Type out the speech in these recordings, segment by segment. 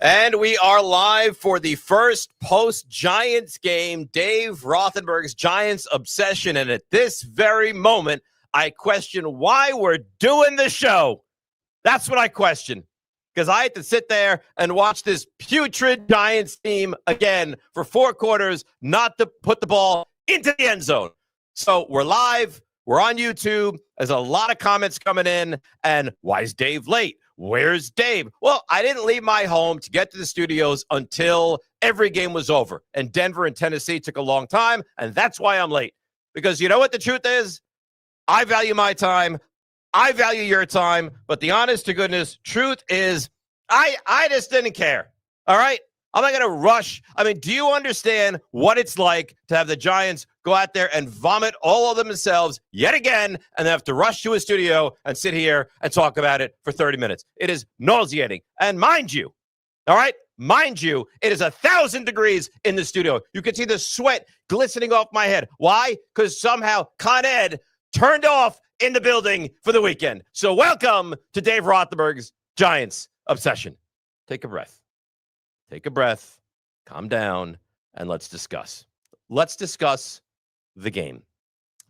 And we are live for the first post-Giants game, Dave Rothenberg's Giants obsession. And at this very moment, I question why we're doing the show. That's what I question. Because I had to sit there and watch this putrid Giants team again for 4 quarters, not to put the ball into the end zone. So we're live. We're on YouTube. There's a lot of comments coming in. And why is Dave late? Where's Dave? Well, I didn't leave my home to get to the studios until every game was over. And Denver and Tennessee took a long time, and that's why I'm late. Because you know what the truth is? I value my time. I value your time. But the honest to goodness truth is I just didn't care. All right? I'm not going to rush. I mean, do you understand what it's like to have the Giants go out there and vomit all of themselves yet again and have to rush to a studio and sit here and talk about it for 30 minutes? It is nauseating. And mind you, all right, mind you, it is 1,000 degrees in the studio. You can see the sweat glistening off my head. Why? Because somehow Con Ed turned off in the building for the weekend. So welcome to Dave Rothenberg's Giants Obsession. Take a breath. Take a breath, calm down, and let's discuss. Let's discuss the game.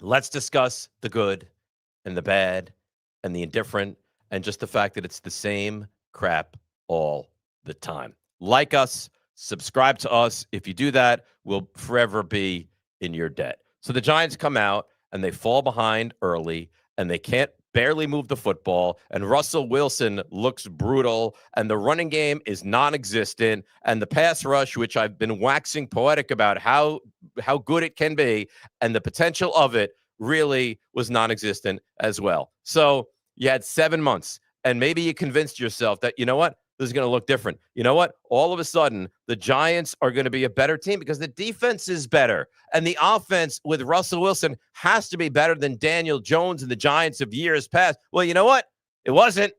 Let's discuss the good and the bad and the indifferent and just the fact that it's the same crap all the time. Like us, subscribe to us. If you do that, we'll forever be in your debt. So the Giants come out and they fall behind early and they can't barely move the football, and Russell Wilson looks brutal, and the running game is non-existent, and the pass rush, which I've been waxing poetic about how good it can be, and the potential of it really was non-existent as well. So you had 7 months, and maybe you convinced yourself that, you know what, this is going to look different. You know what? All of a sudden, the Giants are going to be a better team because the defense is better. And the offense with Russell Wilson has to be better than Daniel Jones and the Giants of years past. Well, you know what? It wasn't.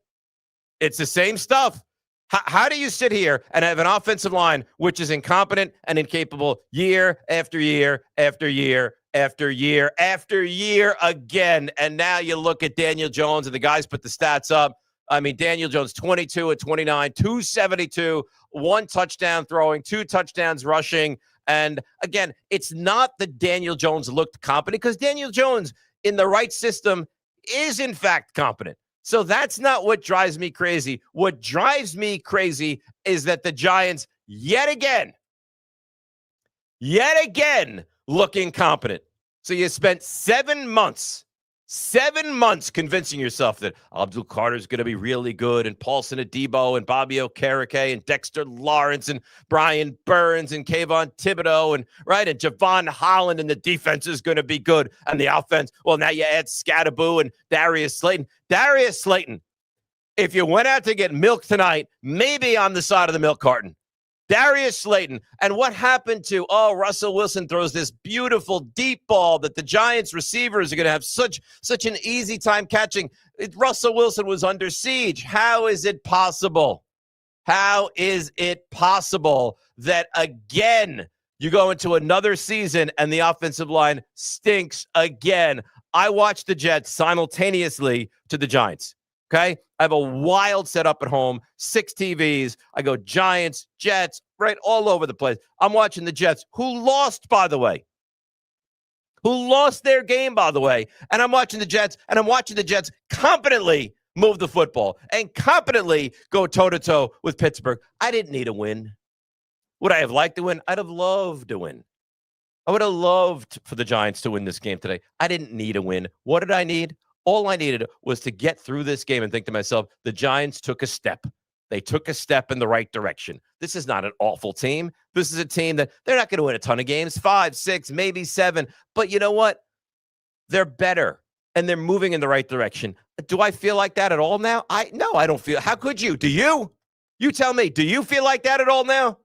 It's the same stuff. How do you sit here and have an offensive line which is incompetent and incapable year after year after year after year after year again? And now you look at Daniel Jones and the guys put the stats up. I mean, Daniel Jones, 22 at 29, 272, 1 touchdown throwing, 2 touchdowns rushing. And again, it's not that Daniel Jones looked competent because Daniel Jones in the right system is in fact competent. So that's not what drives me crazy. What drives me crazy is that the Giants yet again look incompetent. So you spent 7 months convincing yourself that Abdul Carter is going to be really good, and Paulson Adebo and Bobby Okereke and Dexter Lawrence and Brian Burns and Kayvon Thibodeau and Javon Holland, and the defense is going to be good. And the offense, well, now you add Scatterboo and Darius Slayton. Darius Slayton, if you went out to get milk tonight, maybe on the side of the milk carton. Darius Slayton. And what happened to, Russell Wilson throws this beautiful deep ball that the Giants receivers are going to have such an easy time catching. Russell Wilson was under siege. How is it possible? How is it possible that, again, you go into another season and the offensive line stinks again? I watched the Jets simultaneously to the Giants. Okay, I have a wild setup at home, 6 TVs. I go Giants, Jets, right all over the place. I'm watching the Jets, who lost, by the way. Who lost their game, by the way. And I'm watching the Jets, and I'm watching the Jets competently move the football and competently go toe-to-toe with Pittsburgh. I didn't need a win. Would I have liked to win? I'd have loved to win. I would have loved for the Giants to win this game today. I didn't need a win. What did I need? All I needed was to get through this game and think to myself, the Giants took a step. They took a step in the right direction. This is not an awful team. This is a team that they're not going to win a ton of games, 5, 6, maybe 7. But you know what? They're better, and they're moving in the right direction. Do I feel like that at all now? No, I don't feel. How could you? Do you? You tell me. Do you feel like that at all now?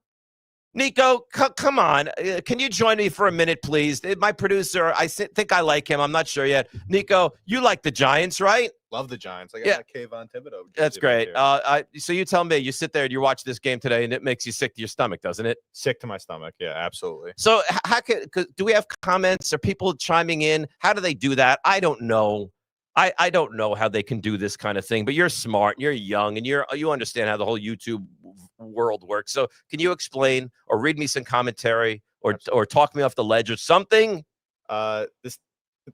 Nico, come on. Can you join me for a minute, please? My producer, I think I like him. I'm not sure yet. Nico, you like the Giants, right? Love the Giants. I got Kayvon Thibodeau. That's great. So you tell me, you sit there and you watch this game today, and it makes you sick to your stomach, doesn't it? Sick to my stomach. Yeah, absolutely. So do we have comments? Are people chiming in? How do they do that? I don't know. I don't know how they can do this kind of thing, but you're smart, and you're young, and you understand how the whole YouTube world works. So can you explain or read me some commentary or talk me off the ledge or something?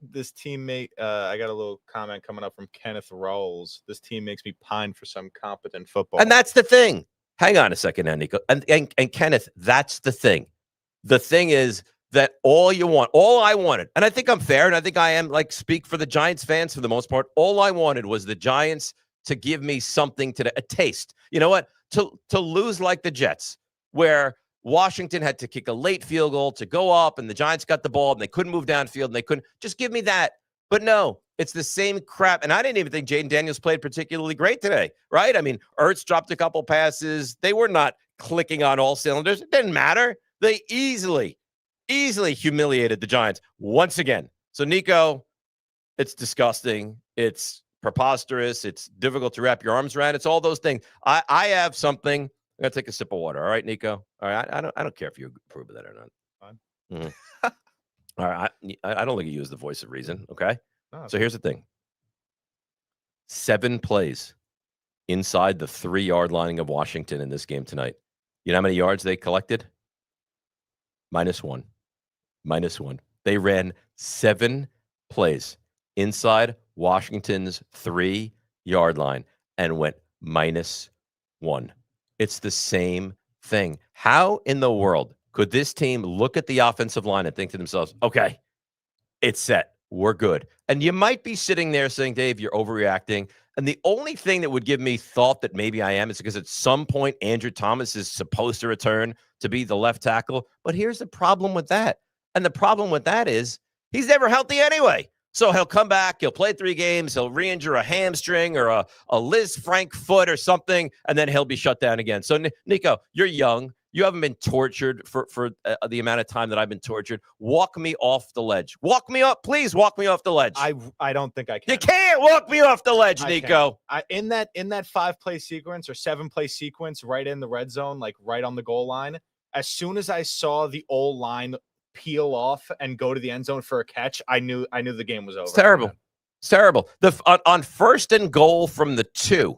This teammate, I got a little comment coming up from Kenneth Rolls. This team makes me pine for some competent football. And that's the thing. Hang on a second, Nico. And Kenneth, that's the thing. The thing is that all I wanted, and I think I'm fair, and I think I am, like, speak for the Giants fans for the most part. All I wanted was the Giants to give me something a taste. You know what? To lose like the Jets, where Washington had to kick a late field goal to go up, and the Giants got the ball, and they couldn't move downfield, and they couldn't. Just give me that. But no, it's the same crap. And I didn't even think Jaden Daniels played particularly great today, right? I mean, Ertz dropped a couple passes. They were not clicking on all cylinders. It didn't matter. They easily humiliated the Giants once again. So, Nico, it's disgusting. It's preposterous. It's difficult to wrap your arms around. It's all those things. I have something. I'm going to take a sip of water. All right, Nico? All right. I don't care if you approve of that or not. Fine. Mm-hmm. All right. I don't think you use the voice of reason. Okay. No. So here's the thing. 7 plays inside the 3-yard line of Washington in this game tonight. You know how many yards they collected? -1. -1. They ran 7 plays inside Washington's 3-yard line and went -1. It's the same thing. How in the world could this team look at the offensive line and think to themselves, okay, it's set. We're good. And you might be sitting there saying, Dave, you're overreacting. And the only thing that would give me thought that maybe I am is because at some point Andrew Thomas is supposed to return to be the left tackle. But here's the problem with that. And the problem with that is he's never healthy anyway. So he'll come back, he'll play 3 games, he'll re-injure a hamstring or a Liz Frank foot or something, and then he'll be shut down again. So, Nico, you're young. You haven't been tortured for the amount of time that I've been tortured. Walk me off the ledge. Walk me up. Please walk me off the ledge. I don't think I can. You can't walk me off the ledge, Nico. In that 5-play sequence or 7-play sequence right in the red zone, like right on the goal line, as soon as I saw the old line peel off and go to the end zone for a catch, I knew the game was over. It's terrible. It's terrible. On 1st and goal from the 2,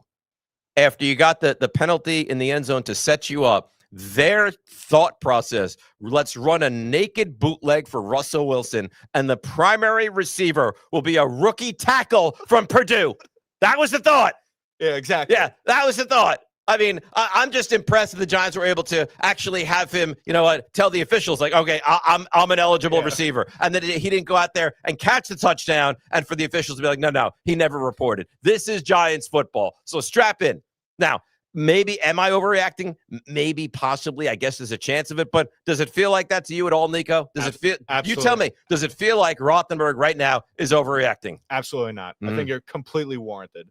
after you got the penalty in the end zone to set you up, their thought process, let's run a naked bootleg for Russell Wilson, and the primary receiver will be a rookie tackle from Purdue. That was the thought. Yeah, exactly. Yeah, that was the thought. I mean, I'm just impressed that the Giants were able to actually have him, you know what, tell the officials, like, okay, I'm an eligible receiver. And then he didn't go out there and catch the touchdown, and for the officials to be like, no, he never reported. This is Giants football. So strap in. Now, maybe, am I overreacting? Maybe, possibly. I guess there's a chance of it. But does it feel like that to you at all, Nico? Does it feel? Absolutely. You tell me. Does it feel like Rothenberg right now is overreacting? Absolutely not. I think you're completely warranted.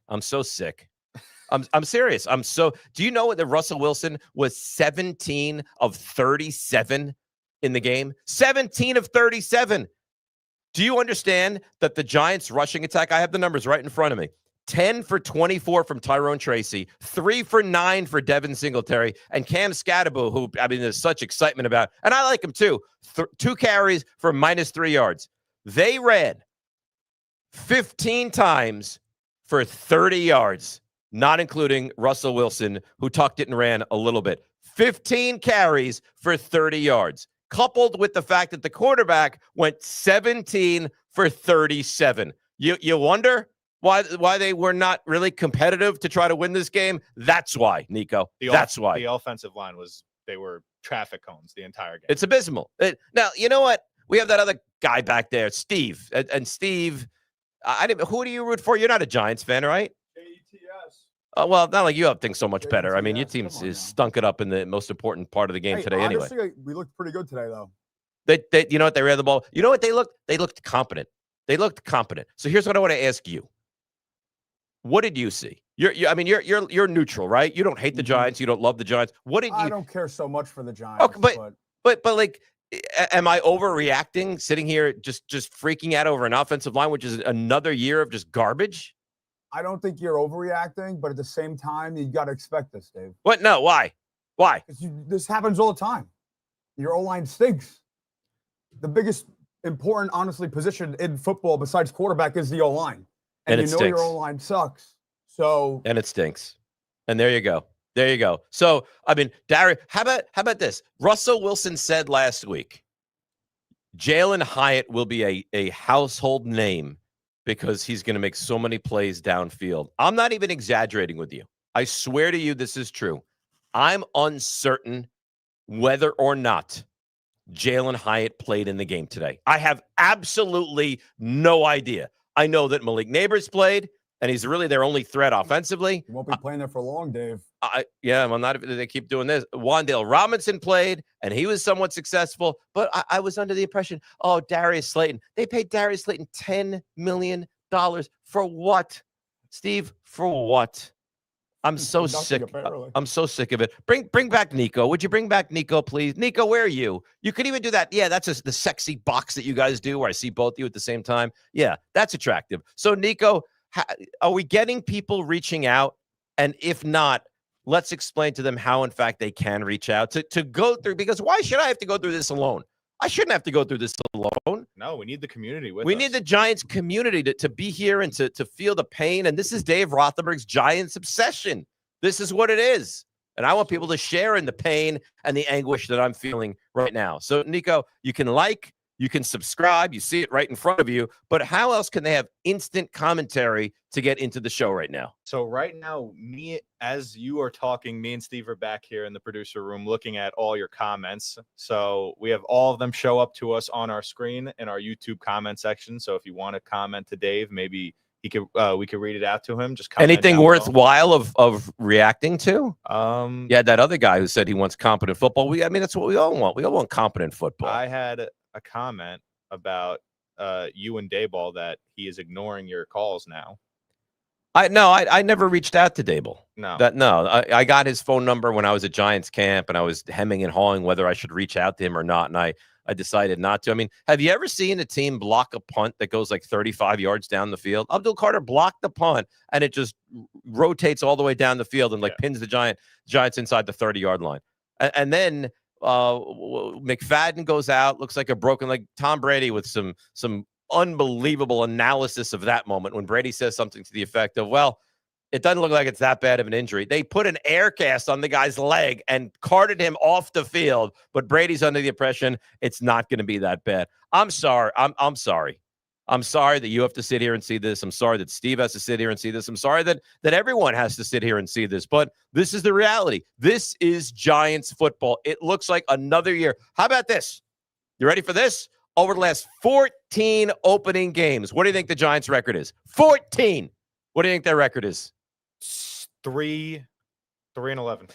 I'm so sick. I'm serious. Do you know that Russell Wilson was 17 of 37 in the game? 17 of 37. Do you understand that the Giants rushing attack, I have the numbers right in front of me. 10 for 24 from Tyrone Tracy, 3 for 9 for Devin Singletary, and Cam Scatterbo, who, I mean, there's such excitement about, and I like him too, 2 carries for -3 yards. They ran 15 times for 30 yards, not including Russell Wilson, who tucked it and ran a little bit. 15 carries for 30 yards, coupled with the fact that the quarterback went 17 for 37. You wonder why they were not really competitive to try to win this game? That's why, Nico. That's why. The offensive line they were traffic cones the entire game. It's abysmal. Now, you know what? We have that other guy back there, Steve. And Steve, who do you root for? You're not a Giants fan, right? JETS. Well, not like you have things so much better. I mean, your team is stunk it up in the most important part of the game today anyway. Honestly, we looked pretty good today, though. They you know what? They ran the ball. You know what they looked? They looked competent. So here's what I want to ask you. What did you see? You're neutral, right? You don't hate the Giants. You don't love the Giants. I don't care so much for the Giants. Okay, but like, am I overreacting? Sitting here just freaking out over an offensive line, which is another year of just garbage? I don't think you're overreacting, but at the same time, you got to expect this, Dave. What? No, why? Why? This happens all the time. Your O-line stinks. The biggest important, honestly, position in football besides quarterback is the O-line. And you know your O-line sucks. So and it stinks. And there you go. There you go. So, I mean, Darius, how about this? Russell Wilson said last week, Jalen Hyatt will be a household name because he's going to make so many plays downfield. I'm not even exaggerating with you. I swear to you, this is true. I'm uncertain whether or not Jalen Hyatt played in the game today. I have absolutely no idea. I know that Malik Neighbors played, and he's really their only threat offensively. He won't be playing there for long, Dave. Well, not if they keep doing this. Wan'Dale Robinson played, and he was somewhat successful, but I was under the impression, Darius Slayton. They paid Darius Slayton $10 million. For what? Steve, for what? I'm so sick. I'm so sick of it. Bring back Nico. Would you bring back Nico, please? Nico, where are you? You could even do that. Yeah, that's the sexy box that you guys do where I see both of you at the same time. Yeah, that's attractive. So, Nico, are we getting people reaching out? And if not, let's explain to them how, in fact, they can reach out to go through. Because why should I have to go through this alone? I shouldn't have to go through this alone. No, we need the community with us. We need the Giants community to be here and to feel the pain. And this is Dave Rothenberg's Giants obsession. This is what it is. And I want people to share in the pain and the anguish that I'm feeling right now. So, Nico, you can you can subscribe. You see it right in front of you. But how else can they have instant commentary to get into the show right now? So right now, as you are talking, me and Steve are back here in the producer room looking at all your comments. So we have all of them show up to us on our screen in our YouTube comment section. So if you want to comment to Dave, maybe we could read it out to him. Just comment anything worthwhile of reacting to. Yeah, that other guy who said he wants competent football. That's what we all want. We all want competent football. I had a comment about you and Dayball that he is ignoring your calls now. I never reached out to Dayball. No. I got his phone number when I was at Giants camp, and I was hemming and hawing whether I should reach out to him or not, and I decided not to. I mean, have you ever seen a team block a punt that goes like 35 yards down the field? Abdul Carter blocked the punt, and it just rotates all the way down the field and pins the Giants inside the 30-yard line. And then McFadden goes out, looks like a broken leg. Tom Brady with some unbelievable analysis of that moment when Brady says something to the effect of, well, it doesn't look like it's that bad of an injury. They put an air cast on the guy's leg and carted him off the field, but Brady's under the impression it's not going to be that bad. I'm sorry. I'm sorry. I'm sorry that you have to sit here and see this. I'm sorry that Steve has to sit here and see this. I'm sorry that everyone has to sit here and see this, but this is the reality. This is Giants football. It looks like another year. How about this? You ready for this? Over the last 14 opening games, what do you think the Giants' record is? 14. What do you think their record is? 3-11.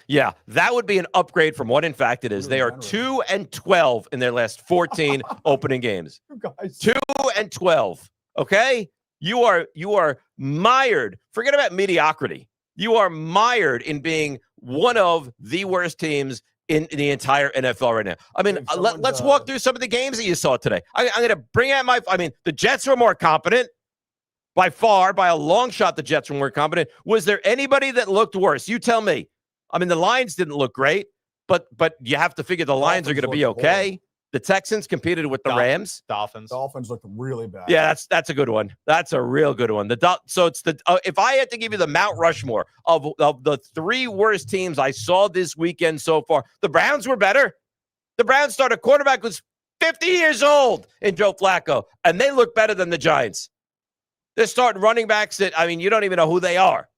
Yeah, that would be an upgrade from what, in fact, it is. They are 2-12 in their last 14 opening games. 2-12. Okay, you are mired. Forget about mediocrity. You are mired in being one of the worst teams in the entire NFL right now. I mean, let's walk through some of the games that you saw today. I'm going to bring out the Jets were more competent. By far, by a long shot, the Jets were more competent. Was there anybody that looked worse? You tell me. I mean, the Lions didn't look great, but you have to figure the Lions are going to be okay. Horrible. The Texans competed with the Rams. Dolphins looked really bad. Yeah, that's a good one. That's a real good one. So it's if I had to give you the Mount Rushmore of the three worst teams I saw this weekend so far, the Browns were better. The Browns started quarterback was 50 years old in Joe Flacco, and they look better than the Giants. They're starting running backs that, you don't even know who they are,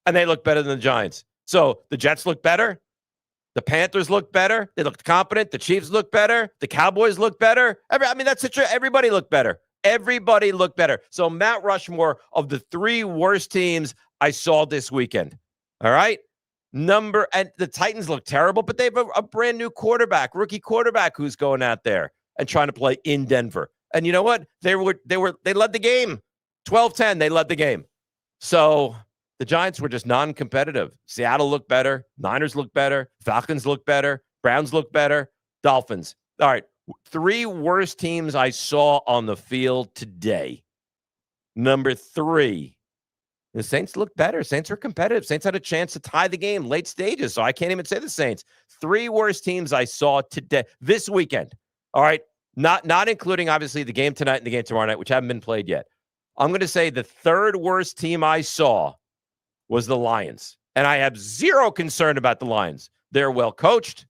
and they look better than the Giants. So the Jets look better. The Panthers look better. They looked competent. The Chiefs look better. The Cowboys look better. That's true. Everybody looked better. Everybody looked better. So Mount Rushmore of the three worst teams I saw this weekend. All right? And the Titans look terrible, but they have a brand new rookie quarterback who's going out there and trying to play in Denver. And you know what? They led the game. 12-10, they led the game. So the Giants were just non-competitive. Seattle looked better. Niners looked better. Falcons looked better. Browns looked better. Dolphins. All right. Three worst teams I saw on the field today. Number 3, the Saints looked better. Saints were competitive. Saints had a chance to tie the game late stages, so I can't even say the Saints. 3 worst teams I saw today, this weekend. All right. Not including, obviously, the game tonight and the game tomorrow night, which haven't been played yet. I'm going to say the 3rd worst team I saw was the Lions. And I have zero concern about the Lions. They're well coached.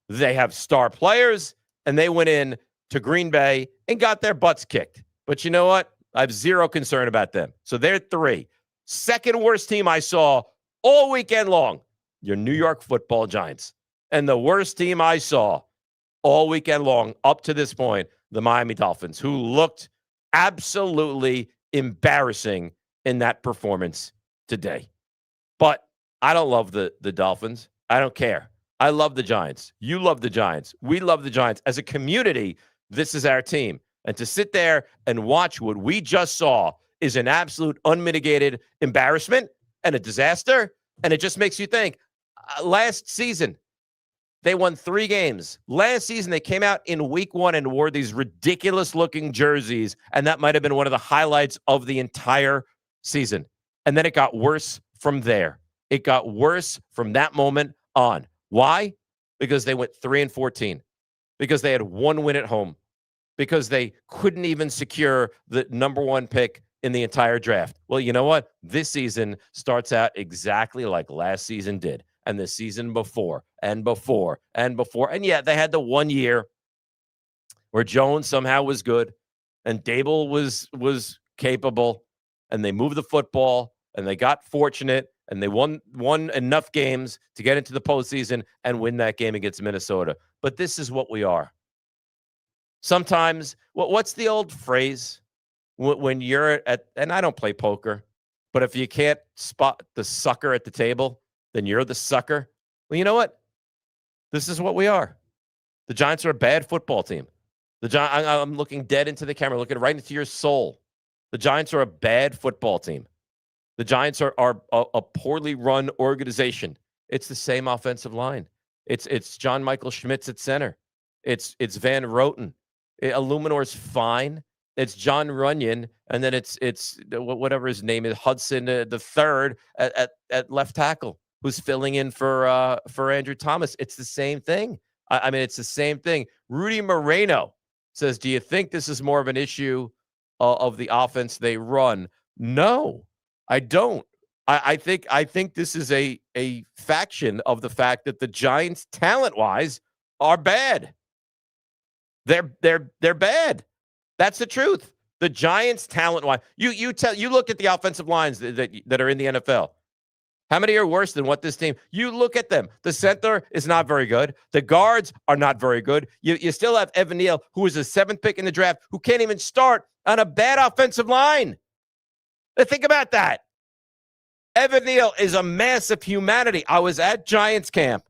They have star players, and they went in to Green Bay and got their butts kicked. But you know what? I have zero concern about them. So they're 3. Second worst team I saw all weekend long, your New York Football Giants. And the worst team I saw all weekend long up to this point, the Miami Dolphins, who looked absolutely embarrassing in that performance today. But I don't love the Dolphins. I don't care. I love the Giants. You love the Giants. We love the Giants. As a community, this is our team. And to sit there and watch what we just saw is an absolute unmitigated embarrassment and a disaster. And it just makes you think, last season, they won 3 games. Last season, they came out in week 1 and wore these ridiculous-looking jerseys, and that might have been one of the highlights of the entire season. And then it got worse from there. It got worse from that moment on. Why? Because they went 3-14. Because they had 1 win at home. Because they couldn't even secure the number 1 pick in the entire draft. Well, you know what? This season starts out exactly like last season did. And the season before, and before, and before. And yeah, they had the 1 year where Jones somehow was good, and Dable was capable, and they moved the football, and they got fortunate, and they won enough games to get into the postseason and win that game against Minnesota. But this is what we are. Sometimes, what's the old phrase? When you're at, and I don't play poker, but if you can't spot the sucker at the table, then you're the sucker. Well, you know what? This is what we are. The Giants are a bad football team. I'm looking dead into the camera, looking right into your soul. The Giants are a bad football team. The Giants are a poorly run organization. It's the same offensive line. It's John Michael Schmitz at center. It's Van Roten. Illuminor's fine. It's John Runyon, and then it's whatever his name is, Hudson the third at left tackle, who's filling in for Andrew Thomas. It's the same thing. I mean, it's the same thing. Rudy Moreno says, do you think this is more of an issue of the offense they run? No, I don't. I think this is a faction of the fact that the Giants, talent-wise, are bad. They're bad. That's the truth. The Giants, talent-wise, you look at the offensive lines that are in the NFL. How many are worse than what this team? You look at them. The center is not very good. The guards are not very good. You still have Evan Neal, who is a 7th pick in the draft, who can't even start on a bad offensive line. Think about that. Evan Neal is a mass of humanity. I was at Giants camp,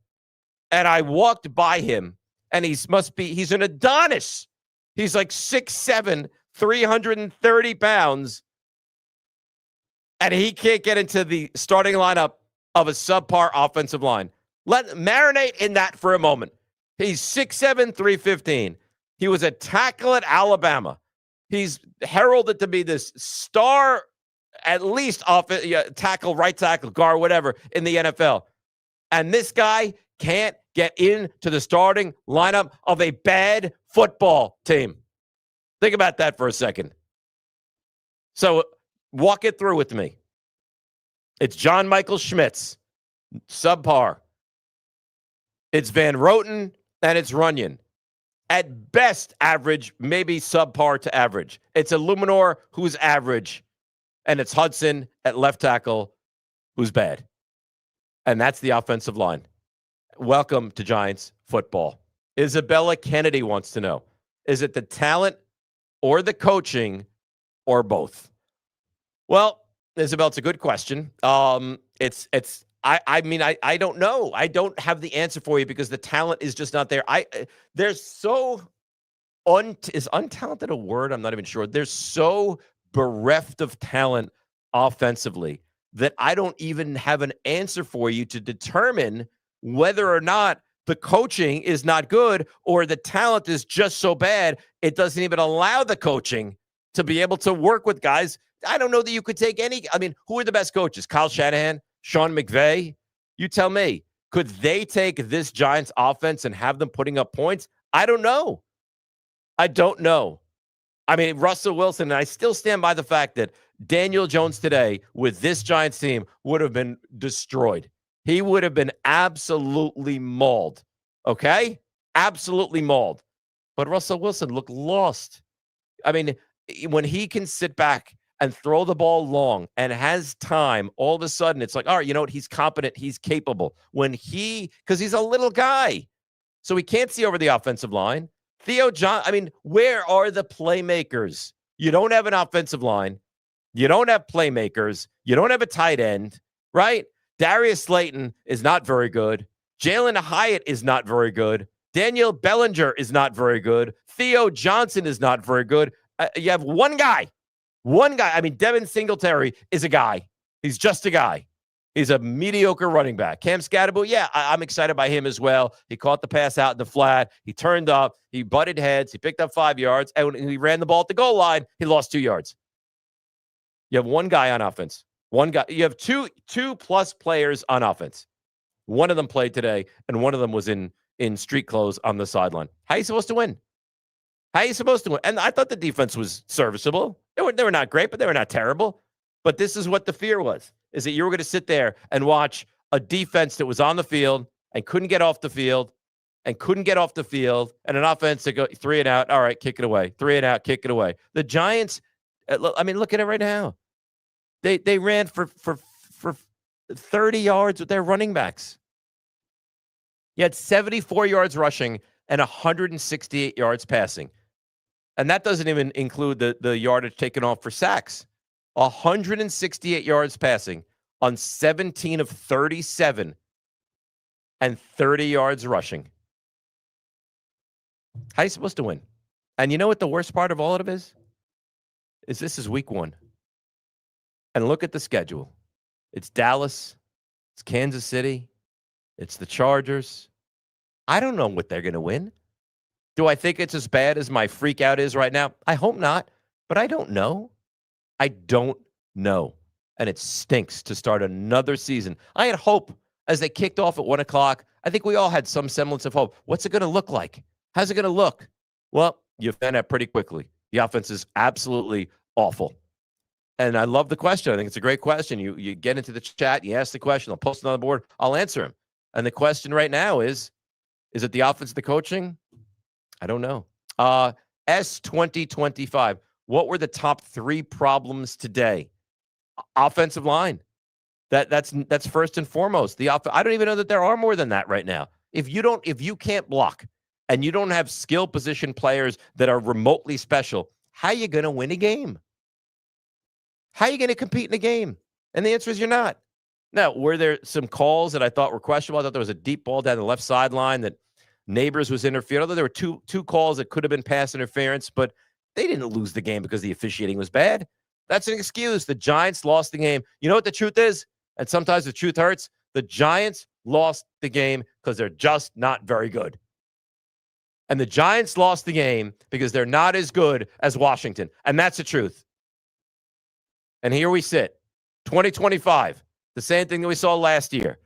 and I walked by him, and he's an Adonis. He's like 6'7", 330 pounds, and he can't get into the starting lineup of a subpar offensive line. Let marinate in that for a moment. He's 6'7", 315. He was a tackle at Alabama. He's heralded to be this star, at least tackle, right tackle, guard, whatever, in the NFL. And this guy can't get into the starting lineup of a bad football team. Think about that for a second. So walk it through with me. It's John Michael Schmitz, subpar. It's Van Roten, and it's Runyon. At best, average, maybe subpar to average. It's Illuminor, who's average, and it's Hudson at left tackle, who's bad. And that's the offensive line. Welcome to Giants football. Isabella Kennedy wants to know, is it the talent or the coaching or both? Well, Isabel, it's a good question. I mean, I don't know. I don't have the answer for you because the talent is just not there. There's so is untalented a word? I'm not even sure. They're so bereft of talent offensively that I don't even have an answer for you to determine whether or not the coaching is not good or the talent is just so bad it doesn't even allow the coaching to be able to work with guys. I don't know that you could take any. I mean, who are the best coaches? Kyle Shanahan, Sean McVay? You tell me. Could they take this Giants offense and have them putting up points? I don't know. I don't know. I mean, Russell Wilson, and I still stand by the fact that Daniel Jones today with this Giants team would have been destroyed. He would have been absolutely mauled. Okay? Absolutely mauled. But Russell Wilson looked lost. I mean, when he can sit back and throw the ball long and has time, all of a sudden it's like, all right, you know what? He's competent. He's capable. Because he's a little guy, so he can't see over the offensive line. Where are the playmakers? You don't have an offensive line. You don't have playmakers. You don't have a tight end, right? Darius Slayton is not very good. Jalen Hyatt is not very good. Daniel Bellinger is not very good. Theo Johnson is not very good. You have one guy. I mean, Devin Singletary is a guy. He's just a guy. He's a mediocre running back. Cam Scatterbo, yeah, I'm excited by him as well. He caught the pass out in the flat. He turned up. He butted heads. He picked up 5 yards. And when he ran the ball at the goal line, he lost 2 yards. You have one guy on offense. One guy. You have two plus players on offense. One of them played today, and one of them was in street clothes on the sideline. How are you supposed to win? And I thought the defense was serviceable. They were not great, but they were not terrible. But this is what the fear was, is that you were going to sit there and watch a defense that was on the field and couldn't get off the field, and an offense that go 3 and out. All right, kick it away. 3 and out, kick it away. The Giants, I mean, look at it right now. They ran for 30 yards with their running backs. You had 74 yards rushing and 168 yards passing. And that doesn't even include the yardage taken off for sacks. 168 yards passing on 17 of 37 and 30 yards rushing. How are you supposed to win? And you know what the worst part of all of it is? This is week 1. And look at the schedule. It's Dallas. It's Kansas City. It's the Chargers. I don't know what they're going to win. Do I think it's as bad as my freak out is right now? I hope not, but I don't know. And it stinks to start another season. I had hope as they kicked off at 1 o'clock. I think we all had some semblance of hope. What's it going to look like? How's it going to look? Well, you found out pretty quickly. The offense is absolutely awful. And I love the question. I think it's a great question. You get into the chat, you ask the question, I'll post it on the board, I'll answer him. And the question right now is it the offense, the coaching? I don't know. S2025. What were the top 3 problems today? Offensive line. That's first and foremost. I don't even know that there are more than that right now. If you can't block and you don't have skill position players that are remotely special, how are you going to win a game? How are you going to compete in a game? And the answer is you're not. Now, were there some calls that I thought were questionable? I thought there was a deep ball down the left sideline that Neighbors was interfered. Although there were two calls that could have been pass interference, but they didn't lose the game because the officiating was bad. That's an excuse. The Giants lost the game. You know what the truth is? And sometimes the truth hurts. The Giants lost the game because they're just not very good. And the Giants lost the game because they're not as good as Washington. And that's the truth. And here we sit, 2025, the same thing that we saw last year,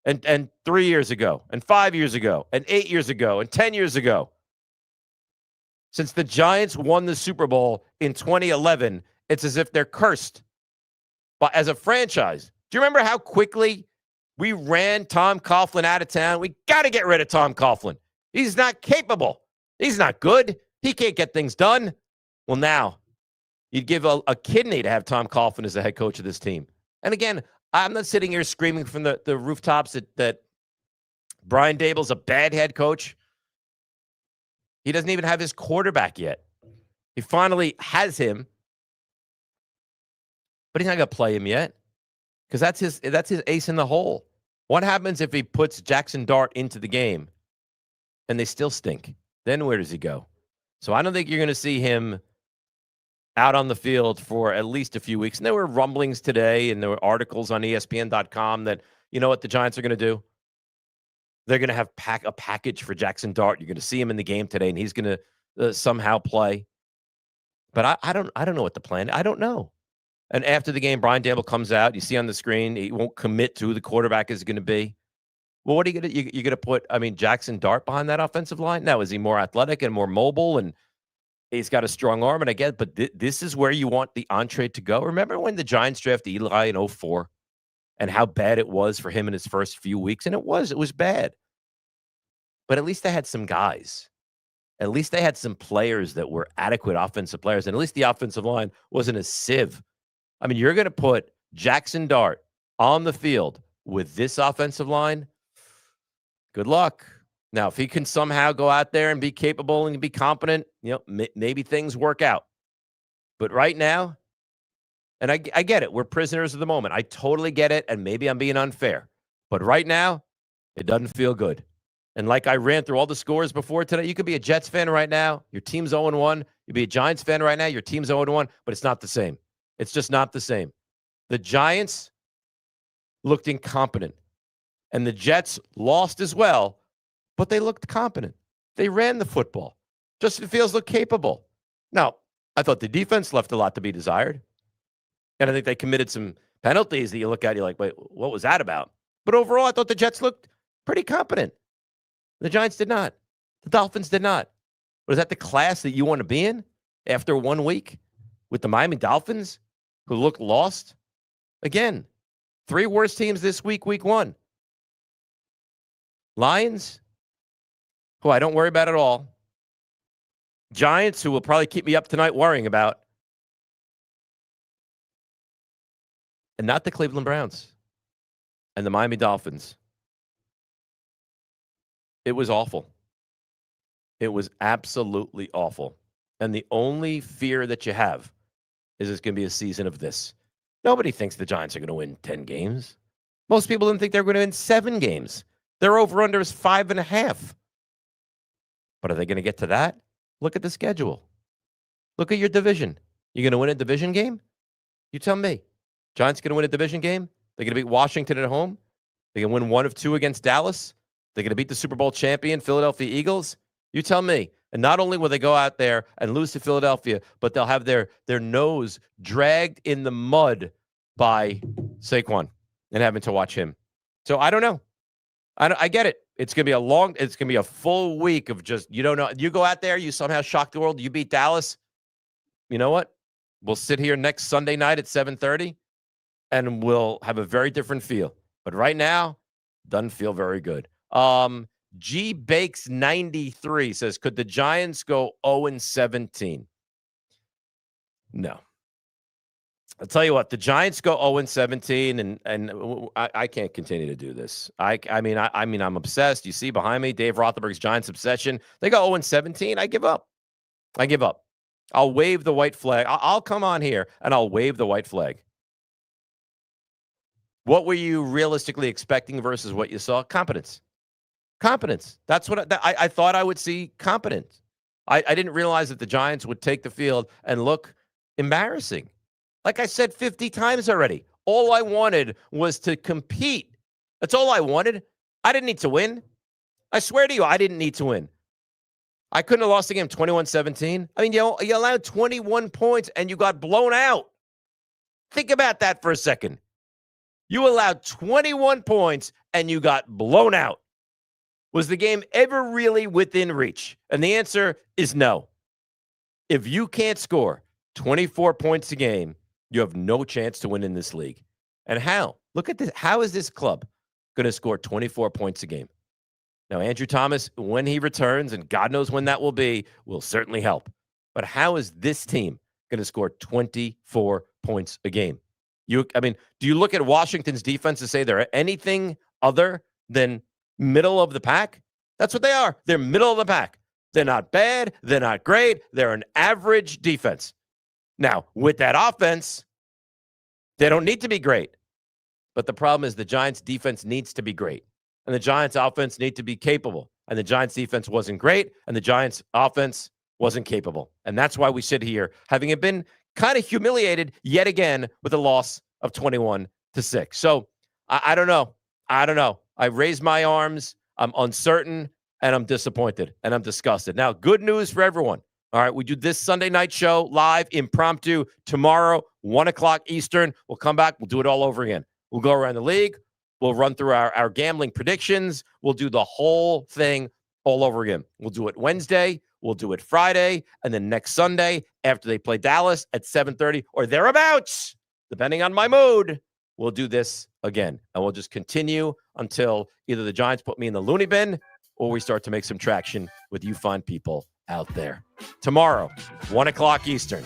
and 3 years ago, and 5 years ago, and 8 years ago, and 10 years ago. Since the Giants won the Super Bowl in 2011, it's as if they're cursed. But as a franchise, do you remember how quickly we ran Tom Coughlin out of town? We got to get rid of Tom Coughlin. He's not capable. He's not good. He can't get things done. Well, now, you'd give a kidney to have Tom Coughlin as the head coach of this team. And again, I'm not sitting here screaming from the rooftops that Brian Daboll's a bad head coach. He doesn't even have his quarterback yet. He finally has him, but he's not going to play him yet because that's his ace in the hole. What happens if he puts Jackson Dart into the game and they still stink? Then where does he go? So I don't think you're going to see him out on the field for at least a few weeks. And there were rumblings today, and there were articles on ESPN.com that, you know what the Giants are going to do? They're going to have a package for Jackson Dart. You're going to see him in the game today, and he's going to somehow play. But I don't know what the plan is. I don't know. And after the game, Brian Daboll comes out. You see on the screen, he won't commit to who the quarterback is going to be. Well, what are you going to you're going to put, Jackson Dart behind that offensive line? Now, is he more athletic and more mobile? And He's got a strong arm, and I get it, but this is where you want the entree to go. Remember when the Giants drafted Eli in 2004 and how bad it was for him in his first few weeks? And it was bad. But at least they had some guys. At least they had some players that were adequate offensive players, and at least the offensive line wasn't a sieve. I mean, you're going to put Jackson Dart on the field with this offensive line, good luck. Now, if he can somehow go out there and be capable and be competent, maybe things work out. But right now, and I get it, we're prisoners of the moment. I totally get it, and maybe I'm being unfair. But right now, it doesn't feel good. And like I ran through all the scores before today, you could be a Jets fan right now. Your team's 0-1. You'd be a Giants fan right now. Your team's 0-1, but it's not the same. It's just not the same. The Giants looked incompetent, and the Jets lost as well, but they looked competent. They ran the football. Justin Fields looked capable. Now, I thought the defense left a lot to be desired, and I think they committed some penalties that you look at, you're like, wait, what was that about? But overall, I thought the Jets looked pretty competent. The Giants did not. The Dolphins did not. Was that the class that you want to be in after 1 week with the Miami Dolphins, who looked lost? Again, 3 worst teams this week, week 1. Lions, who I don't worry about at all. Giants, who will probably keep me up tonight worrying about. And not the Cleveland Browns and the Miami Dolphins. It was awful. It was absolutely awful. And the only fear that you have is it's going to be a season of this. Nobody thinks the Giants are going to win 10 games. Most people didn't think they were going to win 7 games. Their over-under is 5.5. But are they going to get to that? Look at the schedule. Look at your division. You going to win a division game? You tell me. Giants going to win a division game? They're going to beat Washington at home? They're going to win 1 of 2 against Dallas? They're going to beat the Super Bowl champion, Philadelphia Eagles? You tell me. And not only will they go out there and lose to Philadelphia, but they'll have their nose dragged in the mud by Saquon and having to watch him. So I don't know. I get it. It's going to be a full week of just, you don't know. You go out there, you somehow shock the world, you beat Dallas. You know what? We'll sit here next Sunday night at 7:30 and we'll have a very different feel. But right now, doesn't feel very good. G Bakes 93 says, could the Giants go 0-17? No. I'll tell you what, the Giants go 0-17, and I can't continue to do this. I mean, I'm obsessed. You see behind me, Dave Rothenberg's Giants obsession. They go 0-17. I give up. I'll wave the white flag. I'll come on here and I'll wave the white flag. What were you realistically expecting versus what you saw? Competence. That's what I thought I would see. Competence. I didn't realize that the Giants would take the field and look embarrassing. Like I said 50 times already, all I wanted was to compete. That's all I wanted. I didn't need to win. I swear to you, I didn't need to win. I couldn't have lost the game 21-17. I mean, you allowed 21 points and you got blown out. Think about that for a second. You allowed 21 points and you got blown out. Was the game ever really within reach? And the answer is no. If you can't score 24 points a game, you have no chance to win in this league. And how? Look at this. How is this club going to score 24 points a game? Now, Andrew Thomas, when he returns, and God knows when that will be, will certainly help. But how is this team going to score 24 points a game? Do you look at Washington's defense and say they're anything other than middle of the pack? That's what they are. They're middle of the pack. They're not bad. They're not great. They're an average defense. Now, with that offense, they don't need to be great. But the problem is the Giants' defense needs to be great. And the Giants' offense need to be capable. And the Giants' defense wasn't great. And the Giants' offense wasn't capable. And that's why we sit here, having been kind of humiliated yet again with a loss of 21-6. So I don't know. I raise my arms. I'm uncertain. And I'm disappointed. And I'm disgusted. Now, good news for everyone. All right, we do this Sunday night show live, impromptu, tomorrow, 1 o'clock Eastern. We'll come back. We'll do it all over again. We'll go around the league. We'll run through our gambling predictions. We'll do the whole thing all over again. We'll do it Wednesday, we'll do it Friday, and then next Sunday after they play Dallas at 7:30 or thereabouts, depending on my mood, we'll do this again. And we'll just continue until either the Giants put me in the loony bin or we start to make some traction with you fine people out there. Tomorrow, 1 o'clock Eastern.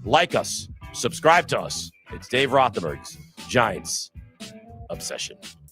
Like us, subscribe to us. It's Dave Rothenberg's Giants Obsession.